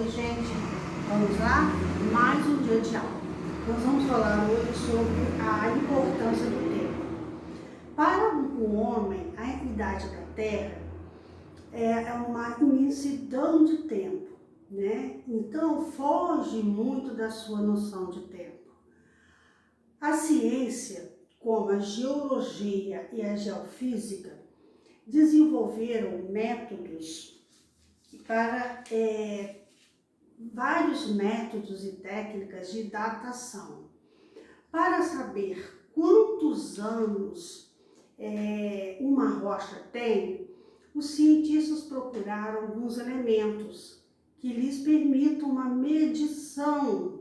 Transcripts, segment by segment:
Oi, gente, vamos lá? Mais um dia de aula. Nós vamos falar hoje sobre a importância do tempo. Para o homem, a idade da Terra é uma imensidão de tempo, né? Então, foge muito da sua noção de tempo. A ciência, como a geologia e a geofísica, desenvolveram métodos para vários métodos e técnicas de datação. Para saber quantos anos uma rocha tem, os cientistas procuraram alguns elementos que lhes permitam uma medição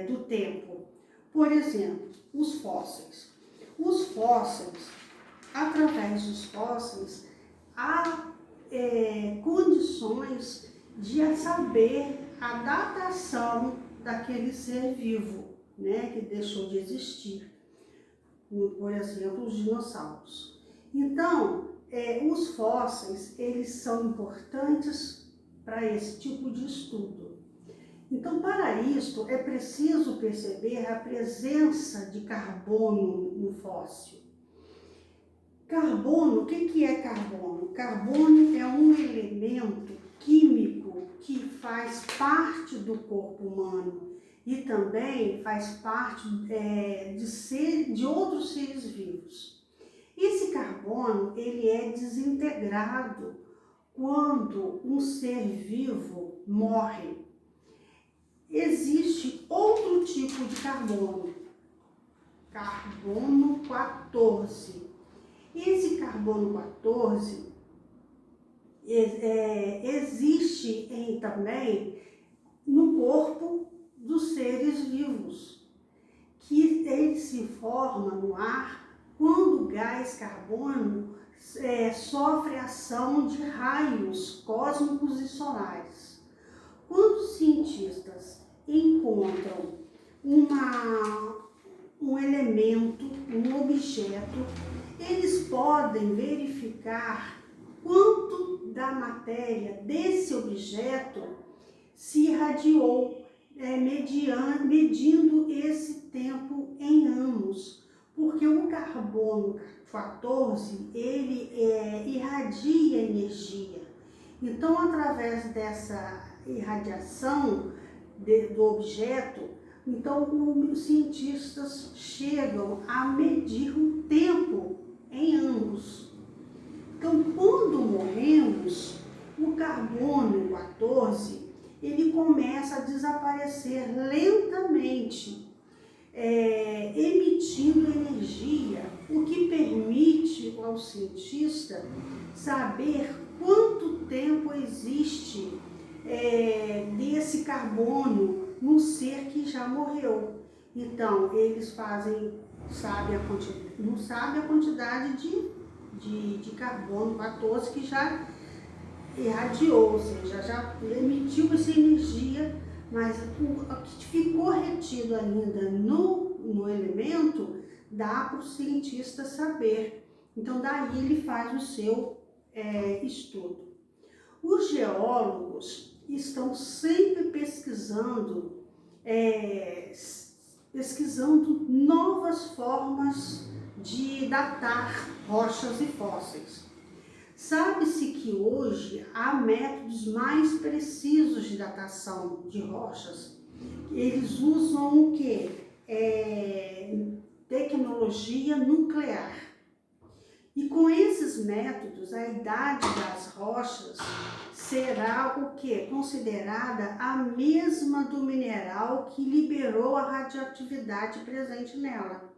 do tempo. Por exemplo, os fósseis. Os fósseis, através dos fósseis, há condições de saber a datação daquele ser vivo, né, que deixou de existir, por exemplo, os dinossauros. Então, os fósseis, eles são importantes para esse tipo de estudo. Então, para isso, é preciso perceber a presença de carbono no fóssil. Carbono, o que é carbono? Carbono é um elemento químico que faz parte do corpo humano e também faz parte de outros seres vivos. Esse carbono, ele é desintegrado quando um ser vivo morre. Existe outro tipo de carbono, carbono 14. Esse carbono 14 existe também no corpo dos seres vivos, que ele se forma no ar quando o gás carbono sofre ação de raios cósmicos e solares. Quando os cientistas encontram um elemento, um objeto, eles podem verificar quanto da matéria desse objeto se irradiou, medindo esse tempo em anos, porque o carbono 14, ele irradia energia. Então, através dessa irradiação do objeto, então os cientistas chegam a medir o tempo em anos. Então, quando morremos, o carbono 14, ele começa a desaparecer lentamente, emitindo energia, o que permite ao cientista saber quanto tempo existe desse carbono no ser que já morreu. Então, eles não sabem a quantidade de carbono 14 que já irradiou, ou seja, já emitiu essa energia, mas o que ficou retido ainda no elemento dá para o cientista saber. Então, daí ele faz o seu estudo. Os geólogos estão sempre pesquisando novas formas de datar rochas e fósseis. Sabe-se que hoje há métodos mais precisos de datação de rochas. Eles usam o quê? Tecnologia nuclear. E com esses métodos, a idade das rochas será o quê? Considerada a mesma do mineral que liberou a radioatividade presente nela.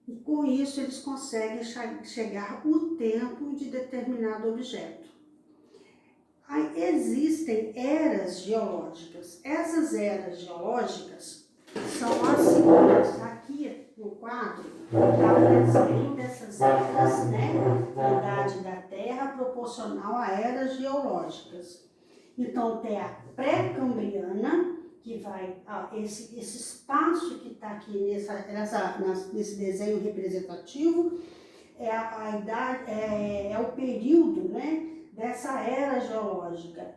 E com isso eles conseguem chegar o tempo de determinado objeto. Aí existem eras geológicas. Essas eras geológicas são as seguintes. Aqui no quadro está o desenho dessas eras, né? A idade da Terra proporcional a eras geológicas. Então tem a pré-cambriana, que vai, esse espaço que está aqui nesse desenho representativo, é o período, né, dessa era geológica.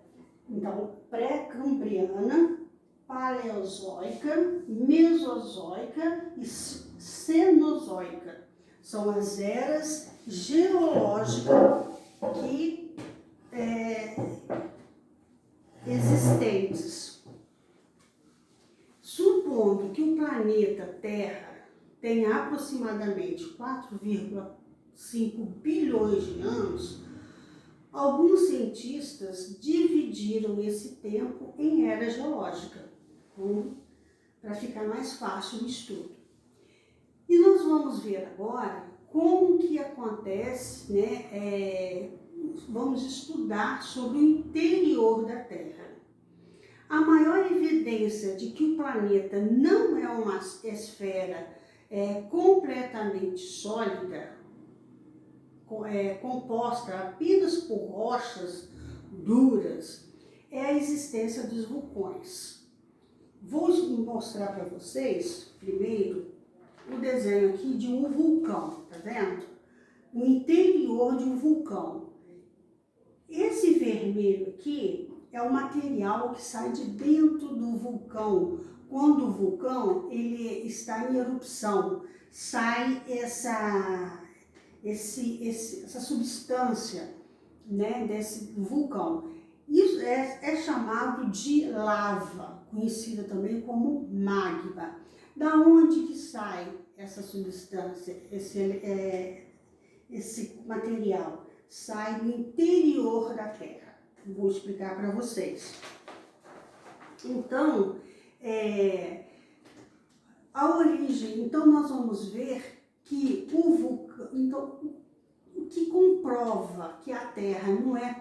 Então, pré-cambriana, paleozoica, mesozoica e cenozoica. São as eras geológicas que existentes. Supondo que o planeta Terra tenha aproximadamente 4,5 bilhões de anos, alguns cientistas dividiram esse tempo em era geológica, para ficar mais fácil o estudo. E nós vamos ver agora como que acontece, vamos estudar sobre o interior da Terra. A maior evidência de que o planeta não é uma esfera completamente sólida, composta apenas por rochas duras, é a existência dos vulcões. Vou mostrar para vocês, primeiro, o desenho aqui de um vulcão, tá vendo? O interior de um vulcão. Esse vermelho aqui é o material que sai de dentro do vulcão. Quando o vulcão ele está em erupção, sai essa substância, desse vulcão. Isso é chamado de lava, conhecida também como magma. Da onde que sai essa substância, esse material? Sai do interior da Terra. Vou explicar para vocês. Então, a origem, então nós vamos ver que o vulcão, então, o que comprova que a Terra não é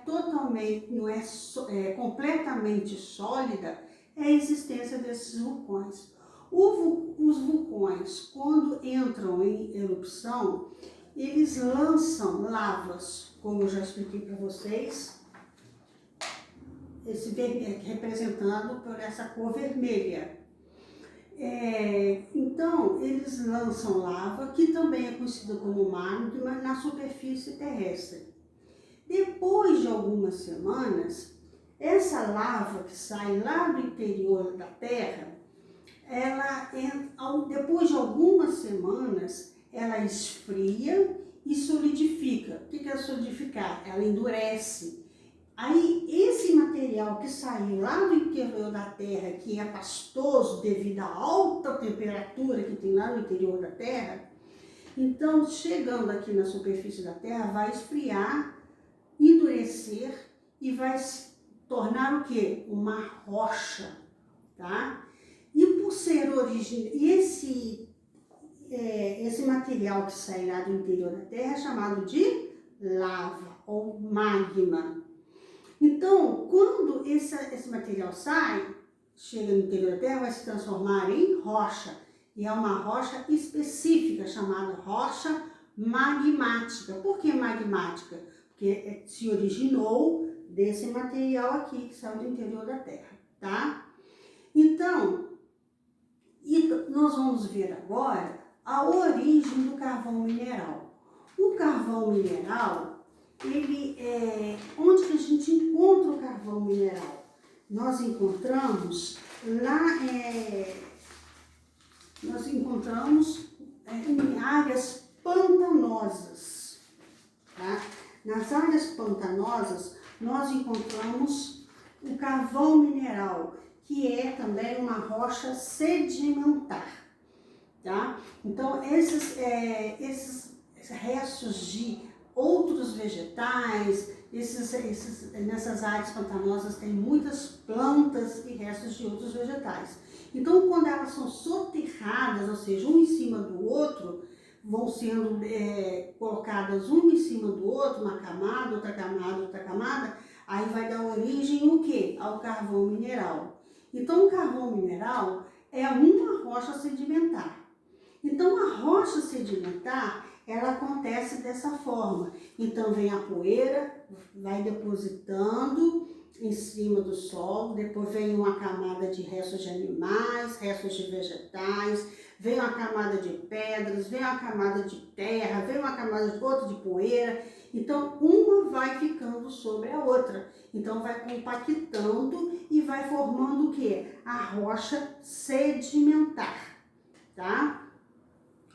completamente sólida é a existência desses vulcões. Os vulcões, quando entram em erupção, eles lançam lavas, como eu já expliquei para vocês, esse representado por essa cor vermelha. Então, eles lançam lava, que também é conhecida como magma, na superfície terrestre. Depois de algumas semanas, essa lava que sai lá do interior da Terra, depois de algumas semanas, ela esfria e solidifica. O que é solidificar? Ela endurece. Aí, esse material que saiu lá do interior da Terra, que é pastoso devido à alta temperatura que tem lá no interior da Terra, então, chegando aqui na superfície da Terra, vai esfriar, endurecer e vai se tornar o quê? Uma rocha, tá? E por ser esse material que sai lá do interior da Terra é chamado de lava ou magma. Então, quando esse material chega no interior da Terra, vai se transformar em rocha. E é uma rocha específica, chamada rocha magmática. Por que magmática? Porque se originou desse material aqui, que saiu do interior da Terra, tá? Então, nós vamos ver agora a origem do carvão mineral. O carvão mineral, onde que a gente encontra o carvão mineral? Nós encontramos em áreas pantanosas, tá? Nas áreas pantanosas, nós encontramos o carvão mineral, que é também uma rocha sedimentar, tá? Então, esses restos de outros vegetais, nessas áreas pantanosas tem muitas plantas e restos de outros vegetais. Então, quando elas são soterradas, ou seja, um em cima do outro, vão sendo colocadas uma em cima do outro, uma camada, outra camada, outra camada, aí vai dar origem o quê? Ao carvão mineral. Então, o carvão mineral é uma rocha sedimentar. Então, a rocha sedimentar, ela acontece dessa forma. Então, vem a poeira, vai depositando em cima do solo, depois vem uma camada de restos de animais, restos de vegetais, vem uma camada de pedras, vem uma camada de terra, vem uma camada de outra de poeira. Então, uma vai ficando sobre a outra. Então, vai compactando e vai formando o quê? A rocha sedimentar, tá?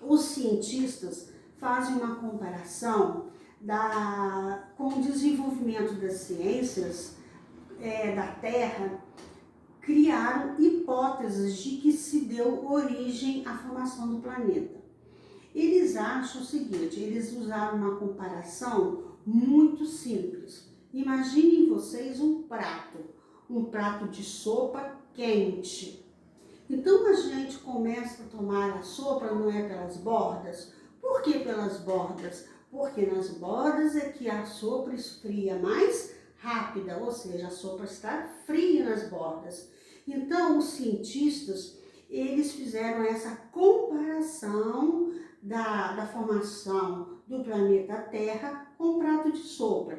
Os cientistas fazem uma comparação com o desenvolvimento das ciências da Terra, criaram hipóteses de que se deu origem à formação do planeta. Eles acham o seguinte, eles usaram uma comparação muito simples. Imaginem vocês um prato de sopa quente. Então a gente começa a tomar a sopa, não é pelas bordas? Por que pelas bordas? Porque nas bordas é que a sopa esfria mais rápida, ou seja, a sopa está fria nas bordas. Então os cientistas, eles fizeram essa comparação da formação do planeta Terra com o prato de sopa,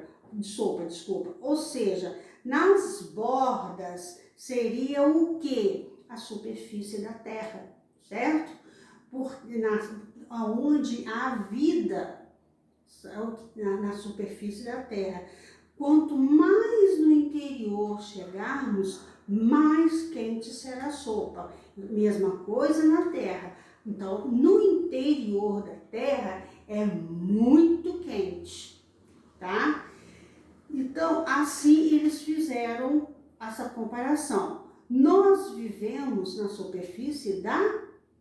ou seja, nas bordas seria o quê? A superfície da Terra, certo? Onde há vida na superfície da Terra. Quanto mais no interior chegarmos, mais quente será a sopa. Mesma coisa na Terra. Então, no interior da Terra é muito quente, tá? Então, assim eles fizeram essa comparação. Nós vivemos na superfície da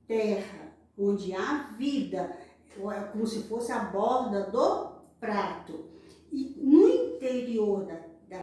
Terra, onde há vida, como se fosse a borda do prato. E no interior da